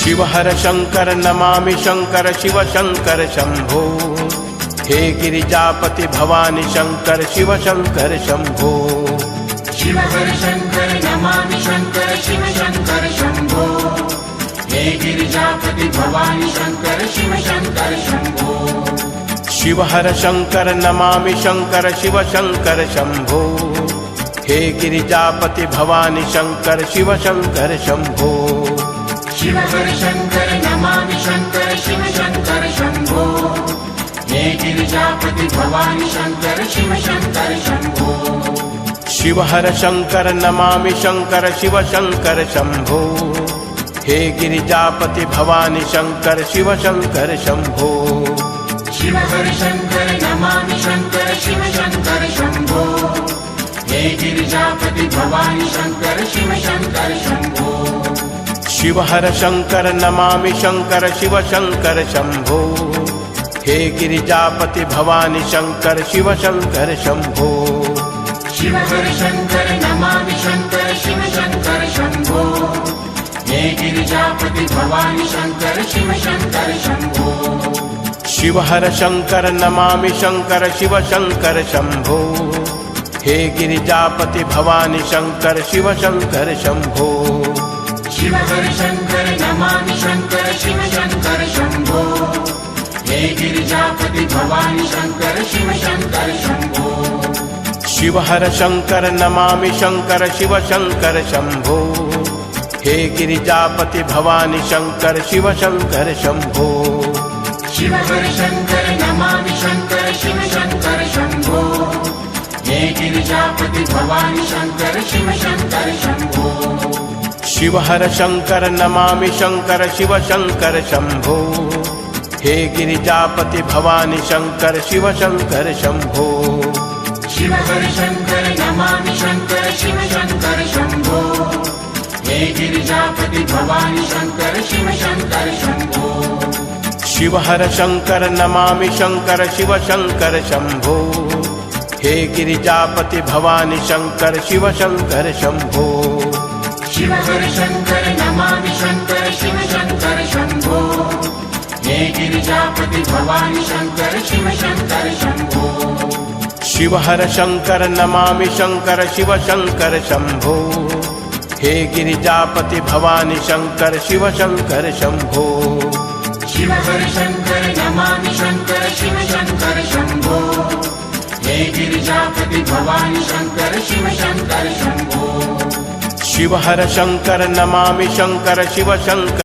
Shiv हर Shankar Namami Shankar Shiv Shankar Shambho. हे Girijapati Bhavani Shankar Shiv Shankar Shambho. Shiv हर Shankar Namami Shankar Shiv Shankar Shambho. हे Girijapati Bhavani Shankar Shiv Shankar Shambho. Shiv हर Shankar Namami Shankar Shiv Shankar Shambho. हे Girijapati Bhavani Shankar Shiv Shankar Shambho. Shiv हर Shankar Namami Shankar Shiv Shankar Shambho. हे Girijapati Bhavani Shankar Shiv Shankar Shambho. Shiv हर Shankar Namami Shankar Shiv Shankar Shambho. हे Girijapati Bhavani Shankar Shiv Shankar Shambho. Shiv हर Shankar Namami Shankar Shiv Shankar Shambho. हे Girijapati Bhavani Shankar Shiv Shankar Shambho. Shiv हर Shankar Namami Shankar Shiv Shankar Shambho. हे Girijapati Bhavani Shankar Shiv Shankar Shambho. Shiv हर Shankar Namami Shankar Shiv Shankar Shambho. हे Girijapati Bhavani Shankar Shiv Shankar Shambho. Shiv हर Shankar Namami Shankar Shiv Shankar Shambho. हे Girijapati Bhavani Shankar Shiv Shankar Shambho. Shiv हर Shankar Namami Shankar Shiv Shankar Shambho. हे Girijapati Bhavani Shankar Shiv Shankar Shambho. Shiv हर Shankar Namami Shankar Shiv Shankar Shambho. हे Girijapati Bhavani Shankar Shiv Shankar Shambho. Shiv हर Shankar Namami Shankar Shiv Shankar Shambho. हे Girijapati Bhavani Shankar Shiv Shankar Shambho. Shiv हर Shankar Namami Shankar Shiv Shankar Shambho. हे Girijapati Bhavani Shankar Shiv Shankar Shambho. Shiv हर Shankar Namami Shankar Shiv Shankar Shambho. हे Girijapati Bhavani Shankar Shiv Shankar Shambho. Shiv हर Shankar Namami Shankar Shiv Shankar Shambho. हे Girijapati Bhavani Shankar Shiv Shankar Shambho. Shiv हर Shankar Namami Shankar Shiv Shankar Shambho. हे Girijapati Bhavani Shankar Shiv Shankar Shambho. Shiv हर Shankar Namami Shankar Shiv Shankar Shambho. हे Girijapati Bhavani Shankar Shiv Shankar Shambho. Shiv हर Shankar Namami Shankar Shiv Shankar Shambho. हे Girijapati Bhavani Shankar Shiv Shankar Shambho. Shiv हर Shankar Namami Shankar Shiv Shankar